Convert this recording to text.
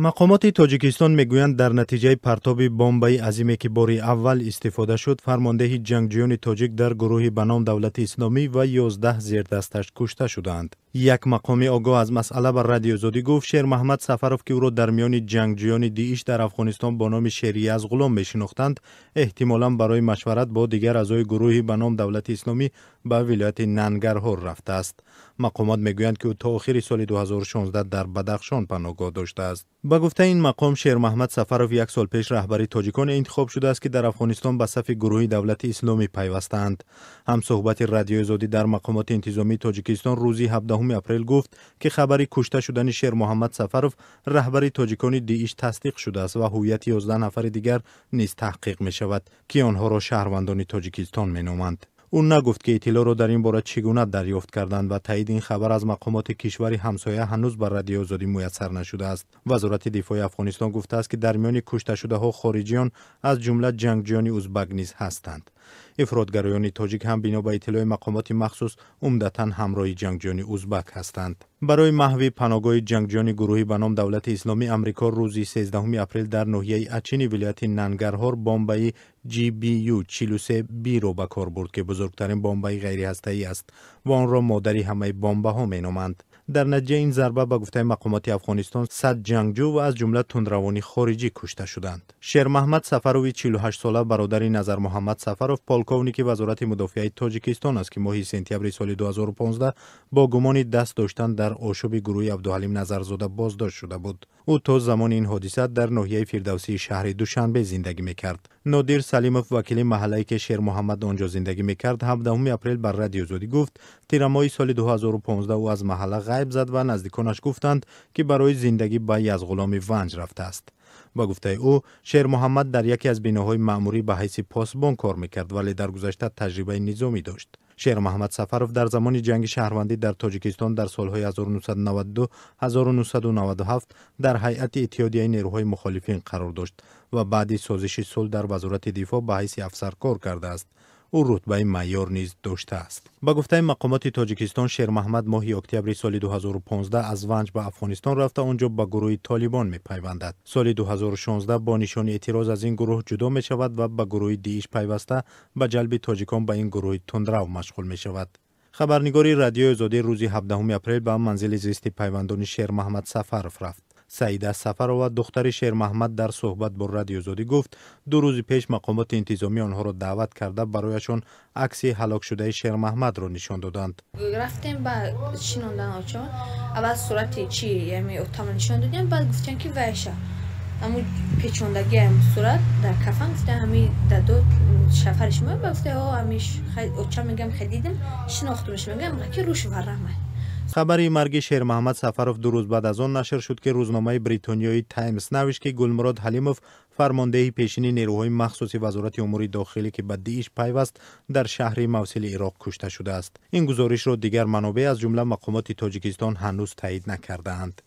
مقامات تاجیکستان میگویند در نتیجه پرتاب بمب‌های عظیمی که باری اول استفاده شد، فرمانده جنگجویان تاجیک در گروهی به نام دولت اسلامی و 11 زیر دستش کشته شدند. یک مقام آگاه از مسئله بر رادیو آزادی گفت شیر محمد سفروف که او را در میان جنگجویان داعش در افغانستان با نام شیری از غلام میشناختند، احتمالاً برای مشورت با دیگر اعضای گروهی به نام دولت اسلامی به ولایت ننگرهار رفته است. مقامات میگویند که او تا آخر سال 2016 در بدخشان پناهگاه داشته است. با گفته این مقام، شیر محمد سفروف یک سال پیش رهبری تاجیکان انتخاب شده است که در افغانستان به صف گروهی دولت اسلامی پیوستند. هم صحبت رادیو آزادی در مقامات انتظامی تاجیکستان روزی 17 اپریل گفت که خبری کشته شدن شیر محمد سفروف رهبری تاجیکان داعش تصدیق شده است و هویت 11 نفر دیگر نیز تحقیق می شود که آنها را شهروندان تاجیکستان می نامند. او نگفت که اطلاع را در این باره چگونه دریافت کردند و تایید این خبر از مقامات کشور همسایه هنوز بر رادیو آزادی میسر نشده است. وزارت دفاع افغانستان گفته است که در میان کشته شده ها خارجیان از جمله جنگجویان ازبک نیز هستند. افراطگرایان تاجیک هم بنا به اطلاع مقامات مخصوص عمدتاً همراه جنگجویان ازبک هستند. برای محو پناهگاه جنگجویان گروهی به نام دولت اسلامی، امریکا روز 13 اپریل در ناحیه اچین ولایت ننگرهار بمب‌های GBU 43B را به کار برد که بزرگترین بمب‌های غیر هسته‌ای است و آن را مادری همه بمب‌ها می‌نامند. در نتیجه این ضربه به گفته مقامات افغانستان 100 جنگجو و از جمله تندروانی خارجی کشته شدند. شیر محمد سفروف 48 ساله برادر نظر محمد سفروف پالکونیک وزارت مدافع تاجیکستان است که ماه سپتامبر سال 2015 با گمان دست داشتن در آشوب گروه عبدالحلیم نظرزاده بازداشت شده بود. او تا زمان این حادثه در ناحیه فردوسی شهر دوشنبه زندگی میکرد. نادر سلیموف وکیل محله‌ای که شیر محمد آنجا زندگی میکرد 17 اپریل بر رادیو آزادی گفت تیر ماه سال 2015 او از محله غیب زد و نزدیکانش گفتند که برای زندگی به یزغلام ونج رفته است. با گفته او شیر محمد در یکی از بناهای مأموری به حیث پاسبان کار میکرد ولی در گذشته تجربه نظامی داشت. شیر محمد سفروف در زمان جنگ شهروندی در تاجیکستان در سالهای 1992 1997 در هیئت اتحادیه نیروهای مخالفین قرار داشت و بعد سازش صلح در وزارت دفاع به حیث افسر کار کرده است. او رتبه معیار نیز داشته است. با گفته مقامات تاجیکستان شیر محمد ماه اکتبر سال 2015 از ونج به افغانستان رفته آنجا به گروه طالبان میپیوندد. سال 2016 با نشان اعتراض از این گروه جدا می شود و به گروه داعش پیوسته به جلب تاجیکان به این گروه تندرو مشغول می شود. خبرنگاری رادیو آزادی روز 17 اپریل به منزل زیست پیوندان شیر محمد سفروف رفت. سعیده سفرova دختر شیر محمد در صحبت با رادیو آزادی گفت 2 روز پیش مقامات انتظامی آنها را دعوت کرده برایشان عکس هلاک شده شیر محمد را نشان دادند. رفتیم با چینوندن آچا اول صورت چی یعنی اتام نشان دادیم بعد گفتن که وایشه اما پیچوندگی هم صورت در کفن گفته همین دادو شفرش ما گفته ها همیش اوچا میگم خدیدم شناختمش میگم که روش ورمه. خبری مرگ شیر محمد سفروف 2 روز بعد از آن نشر شد که روزنامه بریتانیایی تایمز نوشت که گلمراد حلیموف فرمانده پیشین نیروهای مخصوص وزارت امور داخلی که به داعش پیوست در شهر موصل عراق کشته شده است. این گزارش را دیگر منابع از جمله مقامات تاجیکستان هنوز تایید نکرده‌اند.